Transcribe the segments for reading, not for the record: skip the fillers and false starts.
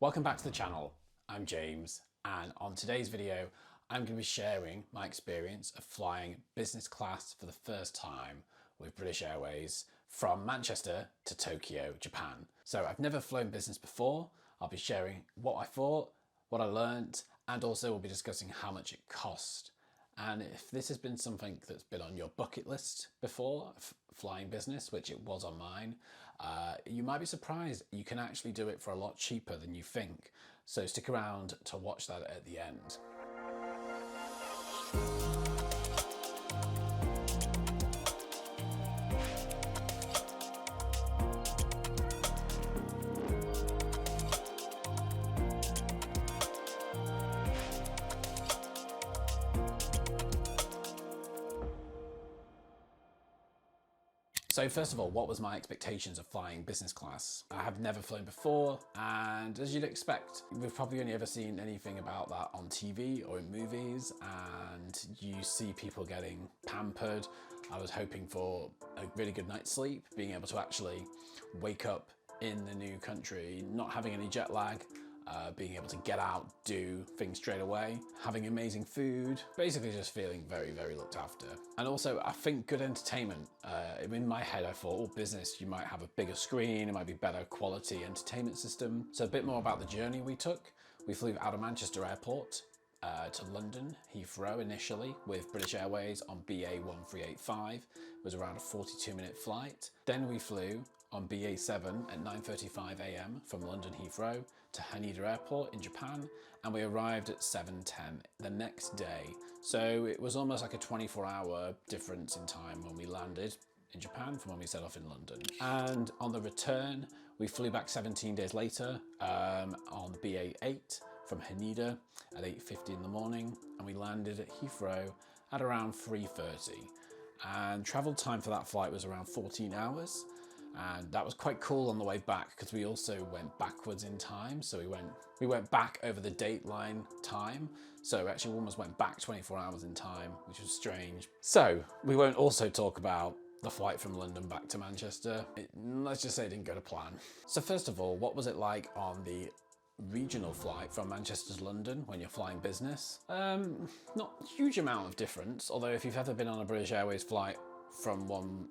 Welcome back to the channel. I'm James, and on today's video I'm going to be sharing my experience of flying business class for the first time with British Airways from Manchester to Tokyo, Japan. So I've never flown business before. I'll be sharing what I thought, what I learnt, and also we'll be discussing how much it cost. And if this has been something that's been on your bucket list before, flying business, which it was on mine, you might be surprised you can actually do it for a lot cheaper than you think. So stick around to watch that at the end. So first of all, what was my expectations of flying business class? I have never flown before, and as you'd expect, we've probably only ever seen anything about that on TV or in movies, and you see people getting pampered. I was hoping for a really good night's sleep, being able to actually wake up in the new country, not having any jet lag, being able to get out, do things straight away, having amazing food, basically just feeling very, very looked after. And also, I think good entertainment. In my head, I thought, oh, business, you might have a bigger screen, it might be better quality entertainment system. So a bit more about the journey we took. We flew out of Manchester Airport to London Heathrow initially with British Airways on BA 1385. It was around a 42-minute flight. Then we flew on BA 7 at 9:35 a.m. from London Heathrow to Haneda Airport in Japan, and we arrived at 7:10 the next day. So it was almost like a 24-hour difference in time when we landed in Japan from when we set off in London. And on the return, we flew back 17 days later on BA 8 from Haneda at 8:50 in the morning, and we landed at Heathrow at around 3:30. And travel time for that flight was around 14 hours. And that was quite cool on the way back because we also went backwards in time. So we went back over the dateline time. So we actually almost went back 24 hours in time, which was strange. So we won't also talk about the flight from London back to Manchester. Let's just say it didn't go to plan. So first of all, what was it like on the regional flight from Manchester to London when you're flying business? Not a huge amount of difference, although if you've ever been on a British Airways flight from one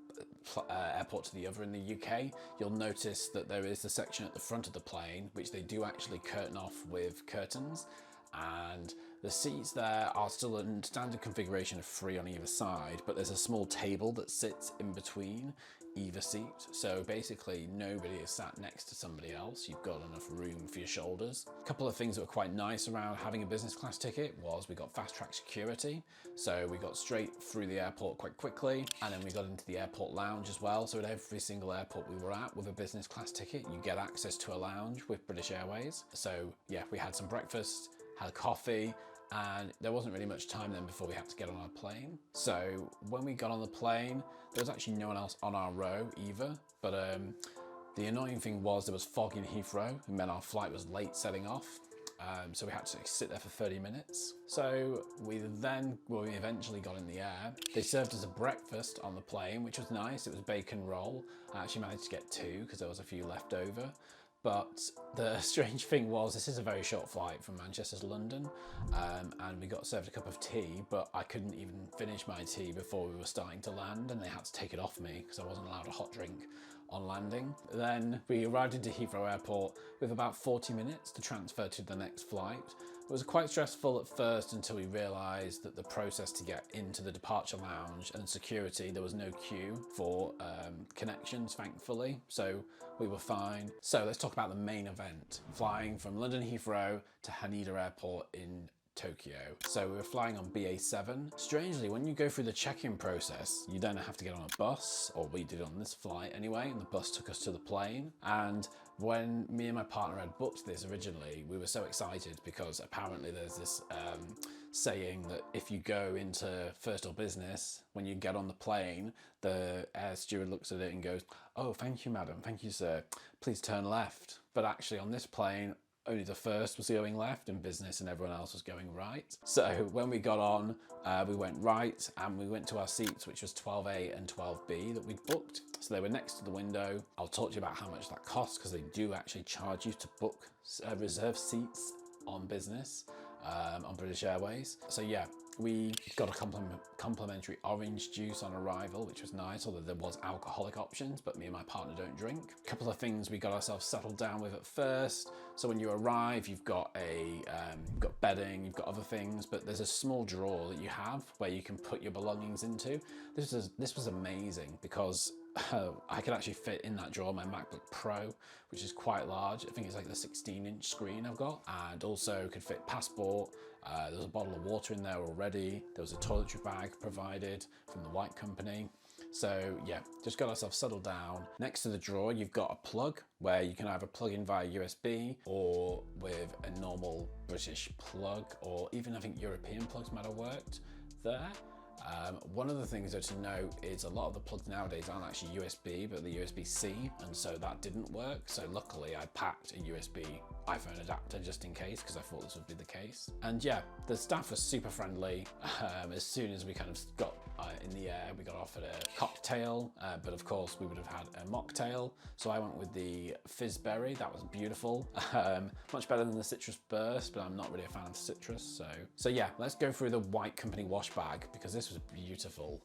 airport to the other in the UK, you'll notice that there is the section at the front of the plane which they do actually curtain off with curtains, and the seats there are still in standard configuration of 3 on either side, but there's a small table that sits in between either seat, so basically nobody is sat next to somebody else. You've got enough room for your shoulders. A couple of things that were quite nice around having a business class ticket was we got fast track security, so we got straight through the airport quite quickly, and then we got into the airport lounge as well. So at every single airport we were at with a business class ticket, you get access to a lounge with British Airways. So yeah, we had some breakfast, had a coffee, and there wasn't really much time then before we had to get on our plane. So when we got on the plane, there was actually no one else on our row either, but the annoying thing was there was fog in Heathrow. It meant our flight was late setting off, so we had to sit there for 30 minutes. So we eventually got in the air. They served us a breakfast on the plane, which was nice. It was bacon roll. I actually managed to get 2 because there was a few left over. But the strange thing was, this is a very short flight from Manchester to London, and we got served a cup of tea, but I couldn't even finish my tea before we were starting to land, and they had to take it off me because I wasn't allowed a hot drink on landing. Then we arrived into Heathrow Airport with about 40 minutes to transfer to the next flight. It was quite stressful at first until we realised that the process to get into the departure lounge and security, there was no queue for connections, thankfully, so we were fine. So let's talk about the main event, flying from London Heathrow to Haneda Airport in Tokyo. So we were flying on BA 7. Strangely, when you go through the check-in process, you then have to get on a bus, or we did on this flight anyway, and the bus took us to the plane. And when me and my partner had booked this originally, we were so excited because apparently there's this saying that if you go into first or business, when you get on the plane, the air steward looks at it and goes, "Oh, thank you, madam, thank you, sir, please turn left." But actually on this plane, only the first was going left in business and everyone else was going right. So when we got on, we went right and we went to our seats, which was 12A and 12B that we'd booked. So they were next to the window. I'll talk to you about how much that costs because they do actually charge you to book reserve seats on business on British Airways. So yeah, we got a complimentary orange juice on arrival, which was nice, although there was alcoholic options, but me and my partner don't drink. A couple of things we got ourselves settled down with at first. So when you arrive, you've got you've got bedding, you've got other things, but there's a small drawer that you have where you can put your belongings into. This was amazing because I could actually fit in that drawer my MacBook Pro, which is quite large. I think it's like the 16-inch screen I've got, and also could fit passport. There was a bottle of water in there already. There was a toiletry bag provided from the white company. So yeah, just got ourselves settled down. Next to the drawer, you've got a plug where you can either plug in via USB or with a normal British plug, or even I think European plugs might have worked there. One of the things though to note is a lot of the plugs nowadays aren't actually USB, but the USB-C, and so that didn't work. So luckily I packed a USB iPhone adapter just in case, because I thought this would be the case. And yeah, the staff was super friendly. As soon as we kind of got in the air, we got offered a cocktail, but of course we would have had a mocktail. So I went with the fizz berry. That was beautiful. Much better than the citrus burst, but I'm not really a fan of citrus. So yeah, let's go through the white company wash bag because this was beautiful.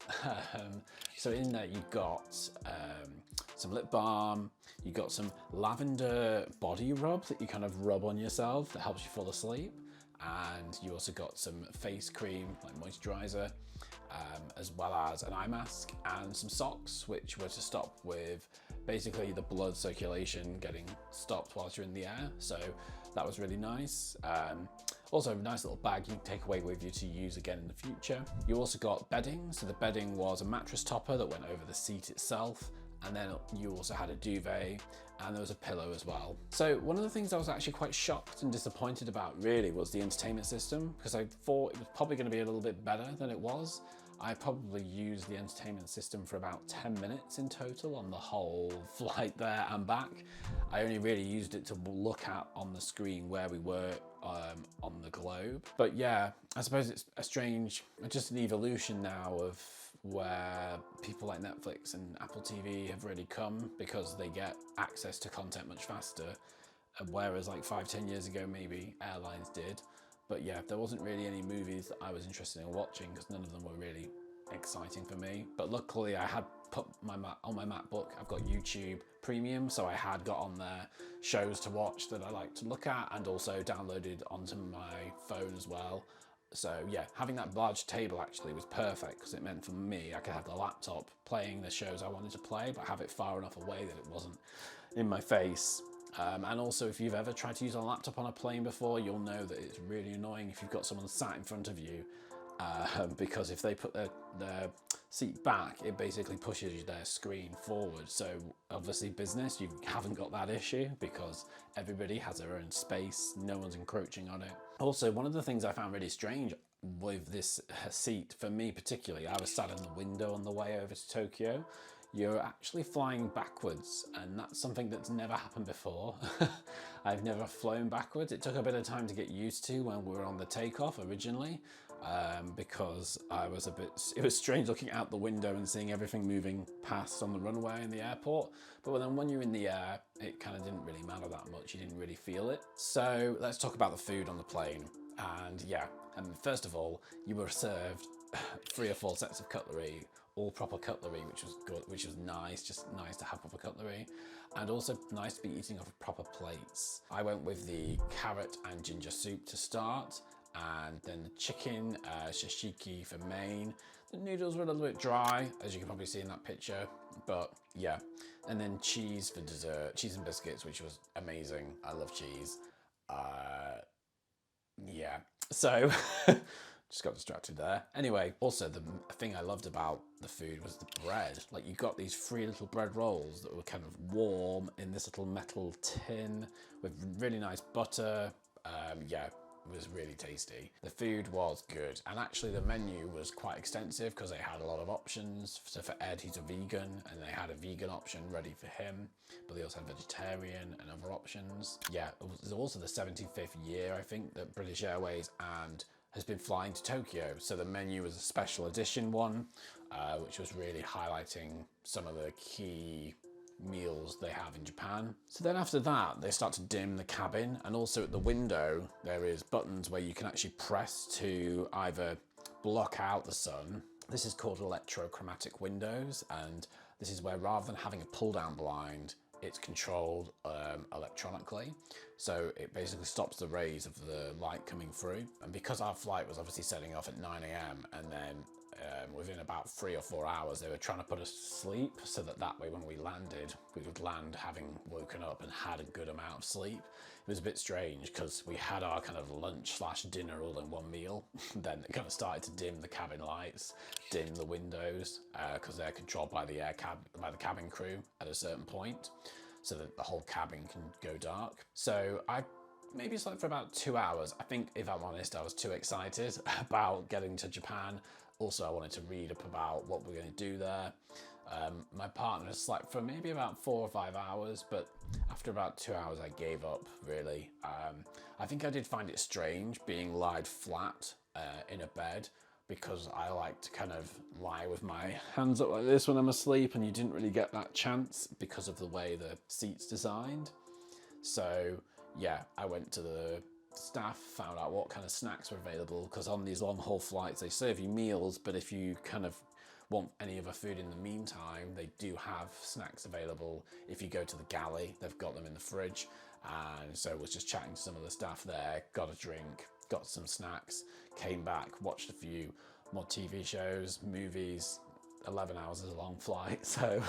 So in there you got some lip balm, you got some lavender body rub that you kind of rub on yourself that helps you fall asleep, and you also got some face cream like moisturizer, as well as an eye mask and some socks, which were to stop with basically the blood circulation getting stopped whilst you're in the air. So that was really nice. Also a nice little bag you can take away with you to use again in the future. You also got bedding. So the bedding was a mattress topper that went over the seat itself, and then you also had a duvet, and there was a pillow as well. So one of the things I was actually quite shocked and disappointed about really was the entertainment system, because I thought it was probably going to be a little bit better than it was. I probably used the entertainment system for about 10 minutes in total on the whole flight there and back. I only really used it to look at on the screen where we were on the globe. But yeah, I suppose it's just an evolution now of where people like Netflix and Apple TV have really come, because they get access to content much faster, whereas like 5-10 years ago maybe airlines did. But yeah, there wasn't really any movies that I was interested in watching because none of them were really exciting for me. But luckily I had put on my MacBook, I've got YouTube Premium, so I had got on there shows to watch that I like to look at, and also downloaded onto my phone as well. So yeah, having that large table actually was perfect, because it meant for me I could have the laptop playing the shows I wanted to play, but have it far enough away that it wasn't in my face. And also, if you've ever tried to use a laptop on a plane before, you'll know that it's really annoying if you've got someone sat in front of you, because if they put their seat back, it basically pushes their screen forward. So obviously business, you haven't got that issue because everybody has their own space, no one's encroaching on it. Also, one of the things I found really strange with this seat, for me particularly, I was sat in the window on the way over to Tokyo. You're actually flying backwards, and that's something that's never happened before. I've never flown backwards. It took a bit of time to get used to when we were on the takeoff originally, because it was strange looking out the window and seeing everything moving past on the runway in the airport. But then when you're in the air, it kind of didn't really matter that much. You didn't really feel it. So let's talk about the food on the plane. And yeah, first of all, you were served 3 or 4 sets of cutlery, all proper cutlery, which was good, which was nice, just nice to have proper cutlery, and also nice to be eating off proper plates. I went with the carrot and ginger soup to start, and then the chicken shashiki for main. The noodles were a little bit dry, as you can probably see in that picture, but yeah. And then cheese for dessert, cheese and biscuits, which was amazing. I love cheese. Yeah, so just got distracted there. Anyway, also the thing I loved about the food was the bread. Like, you got these 3 little bread rolls that were kind of warm in this little metal tin with really nice butter. Yeah, was really tasty. The food was good, and actually the menu was quite extensive because they had a lot of options. So for Ed, he's a vegan, and they had a vegan option ready for him, but they also had vegetarian and other options. Yeah, it was also the 75th year, I think, that British Airways and has been flying to Tokyo. So the menu was a special edition one, which was really highlighting some of the key meals they have in Japan. So then after that, they start to dim the cabin, and also at the window, there is buttons where you can actually press to either block out the sun. This is called electrochromatic windows, and this is where rather than having a pull down blind, it's controlled electronically. So it basically stops the rays of the light coming through. And because our flight was obviously setting off at 9 AM, and then within about 3 or 4 hours, they were trying to put us to sleep so that way when we landed, we would land having woken up and had a good amount of sleep. It was a bit strange because we had our kind of lunch / dinner all in one meal. Then it kind of started to dim the cabin lights, dim the windows, because they're controlled by the cabin crew at a certain point, so that the whole cabin can go dark. So I maybe slept for about 2 hours. I think, if I'm honest, I was too excited about getting to Japan. Also, I wanted to read up about what we're going to do there. My partner slept for maybe about 4 or 5 hours, but after about 2 hours, I gave up, really. I think I did find it strange being lied flat in a bed, because I like to kind of lie with my hands up like this when I'm asleep, and you didn't really get that chance because of the way the seat's designed. So yeah, I went to the staff, found out what kind of snacks were available, because on these long haul flights they serve you meals, but if you kind of want any other food in the meantime, they do have snacks available. If you go to the galley, they've got them in the fridge. And so I was just chatting to some of the staff there, got a drink, got some snacks, came back, watched a few more TV shows, movies. 11 hours is a long flight, so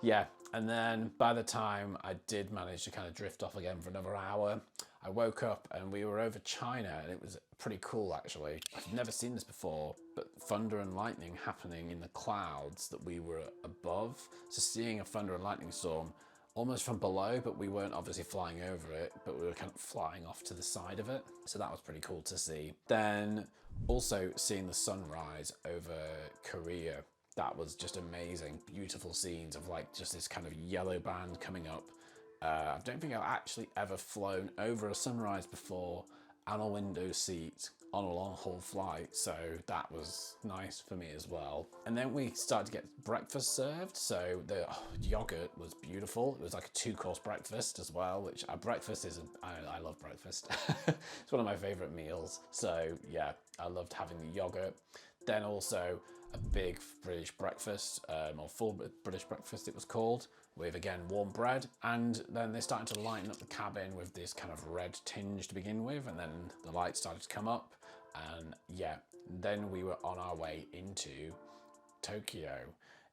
yeah. And then by the time I did manage to kind of drift off again for another hour, I woke up and we were over China, and it was pretty cool actually. I've never seen this before, but thunder and lightning happening in the clouds that we were above. So seeing a thunder and lightning storm almost from below, but we weren't obviously flying over it, but we were kind of flying off to the side of it. So that was pretty cool to see. Then also seeing the sunrise over Korea, that was just amazing. Beautiful scenes of like just this kind of yellow band coming up. I don't think I've actually ever flown over a sunrise before on a window seat on a long haul flight, so that was nice for me as well. And then we started to get breakfast served, so the yogurt was beautiful. It was like a 2-course breakfast as well, which breakfast is, I love breakfast. It's one of my favorite meals, so yeah, I loved having the yogurt. Then also a big British breakfast, or full British breakfast it was called, with again warm bread. And then they started to lighten up the cabin with this kind of red tinge to begin with, and then the lights started to come up, and yeah, then we were on our way into Tokyo.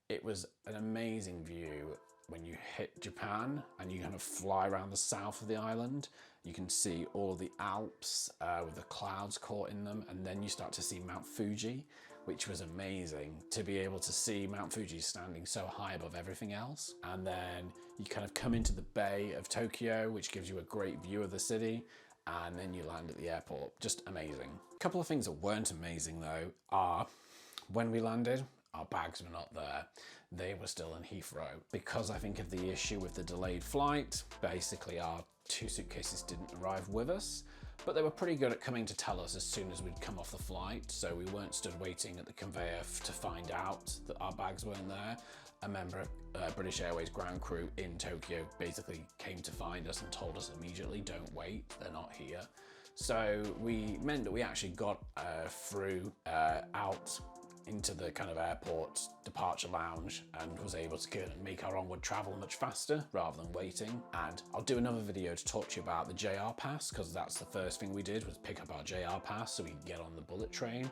It was an amazing view when you hit Japan and you kind of fly around the south of the island. You can see all the Alps with the clouds caught in them, and then you start to see Mount Fuji, which was amazing to be able to see Mount Fuji standing so high above everything else. And then you kind of come into the bay of Tokyo, which gives you a great view of the city, and then you land at the airport. Just amazing. A couple of things that weren't amazing though are, when we landed, our bags were not there. They were still in Heathrow. Because I think of the issue with the delayed flight, basically our 2 suitcases didn't arrive with us, but they were pretty good at coming to tell us as soon as we'd come off the flight, so we weren't stood waiting at the conveyor to find out that our bags weren't there. A member of British Airways ground crew in Tokyo basically came to find us and told us immediately, don't wait, they're not here. So we meant that we actually got through out into the kind of airport departure lounge and was able to make our onward travel much faster rather than waiting. And I'll do another video to talk to you about the JR pass, because that's the first thing we did, was pick up our JR pass so we could get on the bullet train.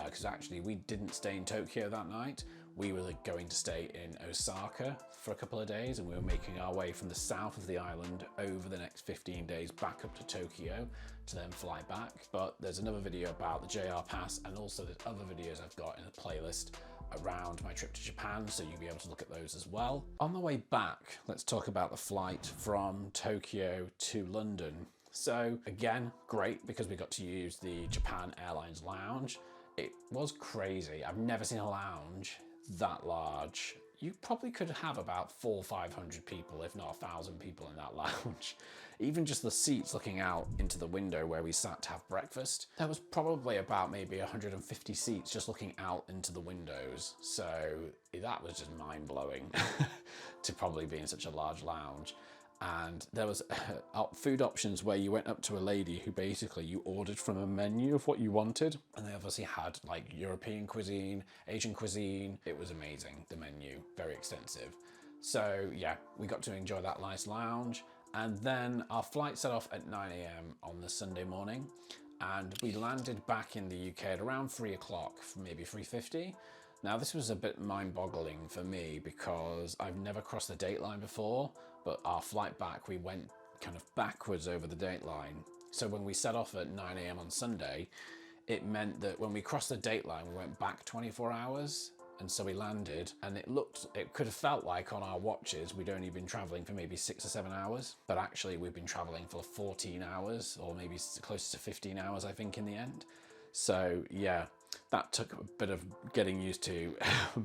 Because actually we didn't stay in Tokyo that night. We were going to stay in Osaka for a couple of days, and we were making our way from the south of the island over the next 15 days back up to Tokyo to then fly back. But there's another video about the JR pass, and also there's other videos I've got in a playlist around my trip to Japan, so you'll be able to look at those as well. On the way back, let's talk about the flight from Tokyo to London. So again, great because we got to use the Japan Airlines lounge. It was crazy. I've never seen a lounge that large. You probably could have about 400 or 500 people, if not 1,000 people in that lounge. Even just the seats looking out into the window where we sat to have breakfast, there was probably about maybe 150 seats just looking out into the windows. So that was just mind-blowing to probably be in such a large lounge. And there was food options where you went up to a lady who basically you ordered from a menu of what you wanted. And they obviously had like European cuisine, Asian cuisine. It was amazing, the menu, very extensive. So yeah, we got to enjoy that nice lounge. And then our flight set off at 9 a.m. on the Sunday morning. And we landed back in the UK at around 3 o'clock, maybe 3:50. Now this was a bit mind-boggling for me because I've never crossed the date line before, but our flight back, we went kind of backwards over the date line. So when we set off at 9 a.m. on Sunday, it meant that when we crossed the date line, we went back 24 hours. And so we landed and it could have felt like on our watches, we'd only been traveling for maybe 6 or 7 hours, but actually we've been traveling for 14 hours or maybe closer to 15 hours, I think in the end. So yeah, that took a bit of getting used to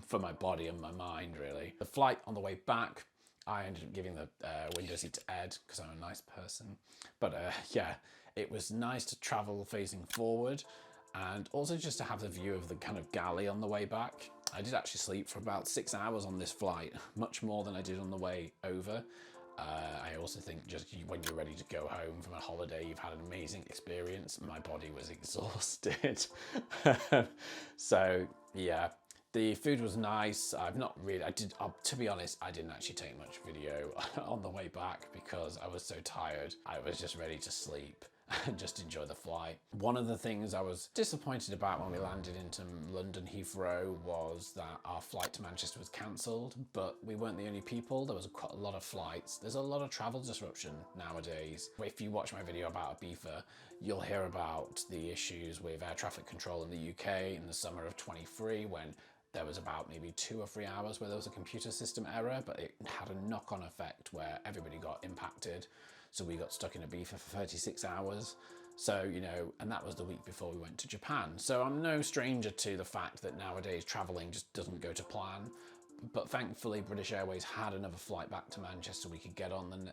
for my body and my mind, really. The flight on the way back, I ended up giving the window seat to Ed because I'm a nice person. But yeah, it was nice to travel facing forward and also just to have the view of the kind of galley on the way back. I did actually sleep for about 6 hours on this flight, much more than I did on the way over. I also think just when you're ready to go home from a holiday, you've had an amazing experience. My body was exhausted. So yeah, the food was nice. To be honest, I didn't actually take much video on the way back because I was so tired. I was just ready to sleep and just enjoy the flight. One of the things I was disappointed about when we landed into London Heathrow was that our flight to Manchester was cancelled, but we weren't the only people. There was quite a lot of flights. There's a lot of travel disruption nowadays. If you watch my video about Ibiza, you'll hear about the issues with air traffic control in the UK in the summer of 23 when there was about maybe 2 or 3 hours where there was a computer system error, but it had a knock-on effect where everybody got impacted. So we got stuck in Ibiza for 36 hours. So, you know, and that was the week before we went to Japan. So I'm no stranger to the fact that nowadays traveling just doesn't go to plan. But thankfully, British Airways had another flight back to Manchester. We could get on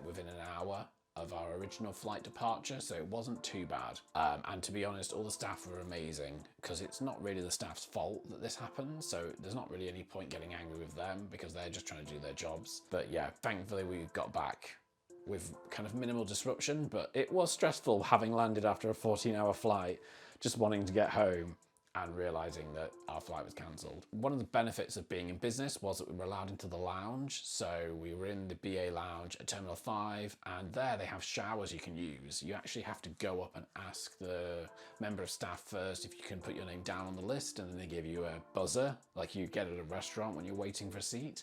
within an hour of our original flight departure, so it wasn't too bad. And to be honest, all the staff were amazing because it's not really the staff's fault that this happened, so there's not really any point getting angry with them because they're just trying to do their jobs. But yeah, thankfully we got back with kind of minimal disruption, but it was stressful having landed after a 14-hour flight, just wanting to get home and realizing that our flight was cancelled. One of the benefits of being in business was that we were allowed into the lounge. So we were in the BA lounge at Terminal 5, and there they have showers you can use. You actually have to go up and ask the member of staff first if you can put your name down on the list, and then they give you a buzzer like you get at a restaurant when you're waiting for a seat.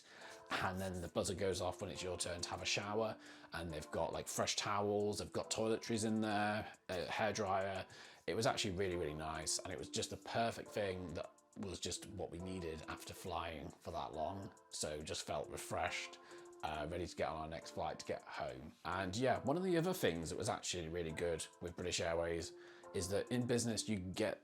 And then the buzzer goes off when it's your turn to have a shower, and they've got like fresh towels, they've got toiletries in there, a hairdryer. It was actually really, really nice, and it was just the perfect thing that was just what we needed after flying for that long. So just felt refreshed, ready to get on our next flight to get home. And yeah, one of the other things that was actually really good with British Airways is that in business you get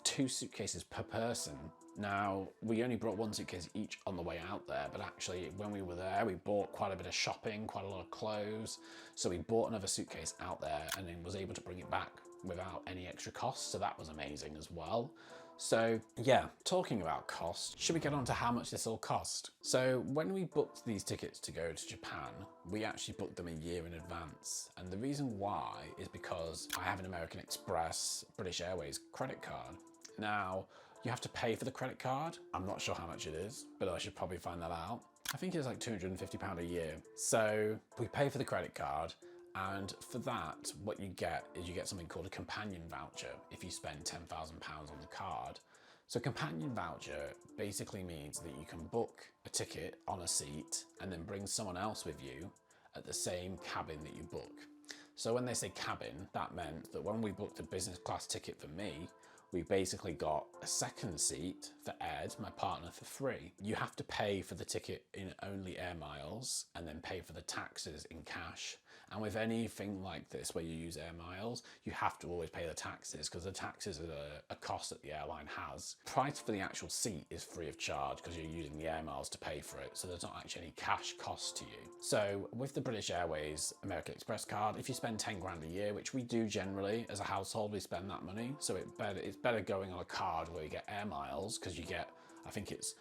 2 suitcases per person. Now, we only brought 1 suitcase each on the way out there, but actually when we were there, we bought quite a bit of shopping, quite a lot of clothes. So we bought another suitcase out there and then was able to bring it back without any extra cost. So that was amazing as well. So yeah, talking about cost, should we get on to how much this all cost? So when we booked these tickets to go to Japan, we actually booked them a year in advance. And the reason why is because I have an American Express British Airways credit card. Now, you have to pay for the credit card. I'm not sure how much it is, but I should probably find that out. I think it's like £250 a year. So we pay for the credit card, and for that, what you get is you get something called a companion voucher if you spend £10,000 on the card. So a companion voucher basically means that you can book a ticket on a seat and then bring someone else with you at the same cabin that you book. So when they say cabin, that meant that when we booked a business class ticket for me, we basically got a second seat for Ed, my partner, for free. You have to pay for the ticket in only Airmiles and then pay for the taxes in cash. And with anything like this where you use Airmiles, you have to always pay the taxes, because the taxes are a cost that the airline has. Price for the actual seat is free of charge because you're using the Airmiles to pay for it, so there's not actually any cash cost to you. So with the British Airways American Express card, if you spend 10 grand a year, which we do generally as a household, we spend that money, so it's better going on a card where you get Airmiles, because you get, I think it's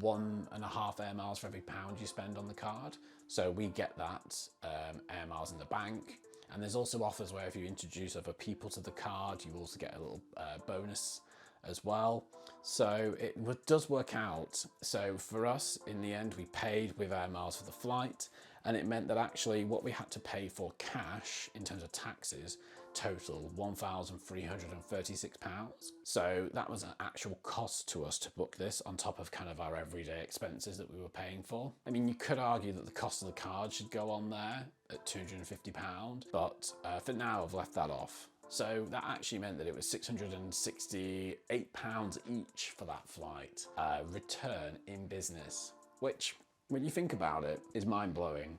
1.5 air miles for every pound you spend on the card. So we get that air miles in the bank. And there's also offers where if you introduce other people to the card, you also get a little bonus as well. So it does work out. So for us, in the end, we paid with air miles for the flight, and it meant that actually what we had to pay for cash in terms of taxes total £1,336. So that was an actual cost to us to book this on top of kind of our everyday expenses that we were paying for. I mean, you could argue that the cost of the card should go on there at £250, but for now I've left that off. So that actually meant that it was £668 each for that flight, return in business, which, when you think about it, is mind-blowing.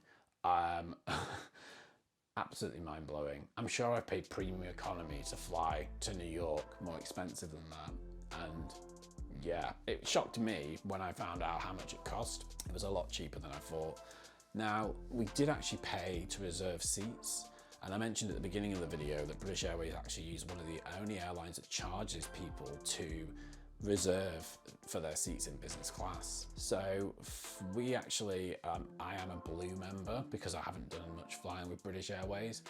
Absolutely mind-blowing. I'm sure I've paid premium economy to fly to New York, more expensive than that. And yeah, it shocked me when I found out how much it cost. It was a lot cheaper than I thought. Now, we did actually pay to reserve seats. And I mentioned at the beginning of the video that British Airways actually is one of the only airlines that charges people to reserve for their seats in business class. So we actually, I am a blue member because I haven't done much flying with British Airways.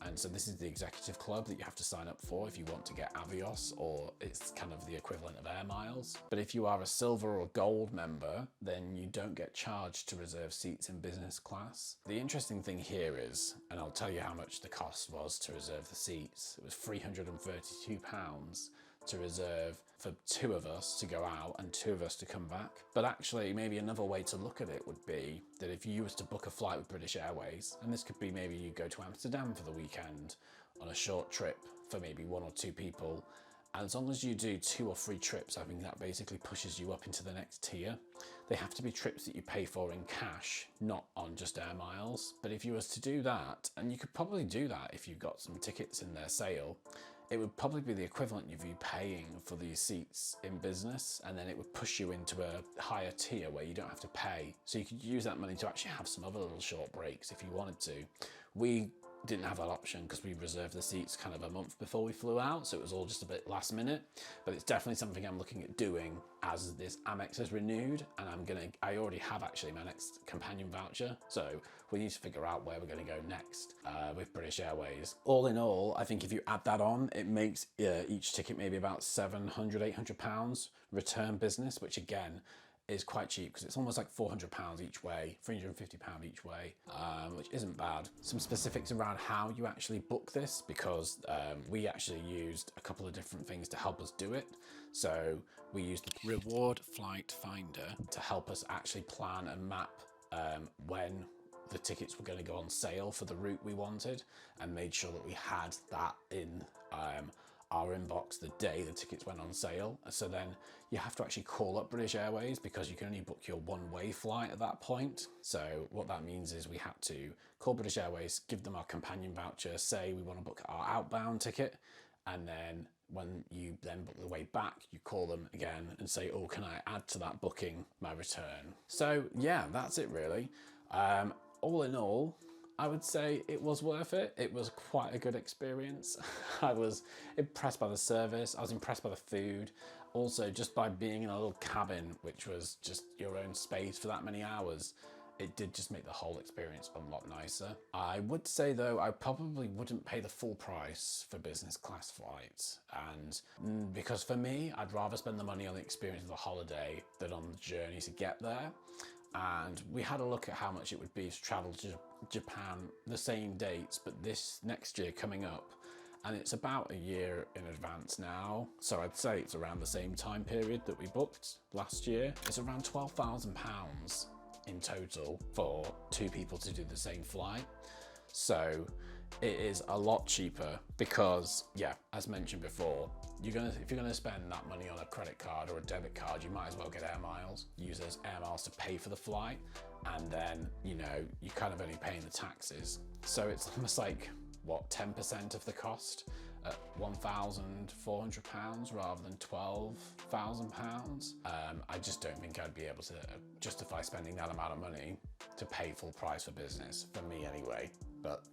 And so this is the executive club that you have to sign up for if you want to get Avios, or it's kind of the equivalent of Airmiles. But if you are a silver or gold member, then you don't get charged to reserve seats in business class. The interesting thing here is, and I'll tell you how much the cost was to reserve the seats. It was £332 to reserve for 2 of us to go out and 2 of us to come back. But actually, maybe another way to look at it would be that if you was to book a flight with British Airways, and this could be maybe you go to Amsterdam for the weekend on a short trip for maybe 1 or 2 people, and as long as you do 2 or 3 trips, I think that basically pushes you up into the next tier. They have to be trips that you pay for in cash, not on just air miles. But if you was to do that, and you could probably do that if you've got some tickets in their sale, it would probably be the equivalent of you paying for these seats in business, and then it would push you into a higher tier where you don't have to pay. So you could use that money to actually have some other little short breaks if you wanted to. We didn't have that option because we reserved the seats kind of a month before we flew out, so it was all just a bit last minute. But it's definitely something I'm looking at doing as this Amex is renewed, and I already have actually my next companion voucher, so we need to figure out where we're going to go next with British Airways. All in all, I think if you add that on, it makes each ticket maybe about £700–800 return business, which again is quite cheap because it's almost like £400 each way, £350 each way, which isn't bad. Some specifics around how you actually book this, because we actually used a couple of different things to help us do it. So we used the Reward Flight Finder to help us actually plan and map when the tickets were going to go on sale for the route we wanted, and made sure that we had that in our inbox the day the tickets went on sale. So then you have to actually call up British Airways because you can only book your one-way flight at that point. So what that means is we had to call British Airways, give them our companion voucher, say we want to book our outbound ticket, and then when you then book the way back, you call them again and say, oh, can I add to that booking my return? So yeah, that's it really. All in all, I would say it was worth it. It was quite a good experience. I was impressed by the service. I was impressed by the food. Also, just by being in a little cabin, which was just your own space for that many hours, it did just make the whole experience a lot nicer. I would say though, I probably wouldn't pay the full price for business class flights. And because for me, I'd rather spend the money on the experience of the holiday than on the journey to get there. And we had a look at how much it would be to travel to Japan the same dates, but this next year coming up, and it's about a year in advance now. So I'd say it's around the same time period that we booked last year. It's around £12,000 in total for 2 people to do the same flight. So it is a lot cheaper because, yeah, as mentioned before, if you're gonna spend that money on a credit card or a debit card, you might as well get Airmiles. Use those Airmiles to pay for the flight, and then, you know, you're kind of only paying the taxes. So it's almost like, what, 10% of the cost at £1,400 rather than £12,000. I just don't think I'd be able to justify spending that amount of money to pay full price for business, for me anyway. But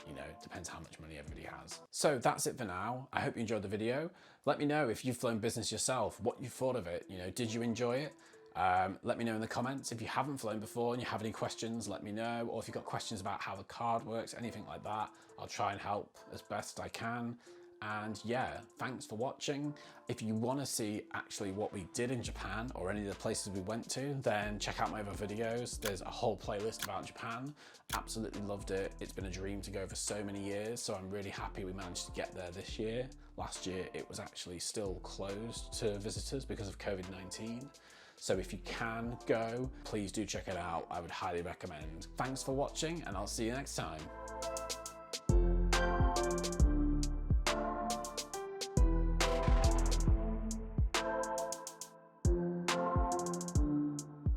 you know, it depends how much money everybody has. So that's it for now. I hope you enjoyed the video. Let me know if you've flown business yourself, what you thought of it. You know, did you enjoy it? Let me know in the comments. If you haven't flown before and you have any questions, let me know. Or if you've got questions about how the card works, anything like that, I'll try and help as best I can. And yeah, thanks for watching. If you want to see actually what we did in Japan or any of the places we went to, then check out my other videos. There's a whole playlist about Japan. Absolutely loved it. It's been a dream to go for so many years, so I'm really happy we managed to get there this year. Last year, it was actually still closed to visitors because of COVID-19. So if you can go, please do check it out. I would highly recommend. Thanks for watching, and I'll see you next time.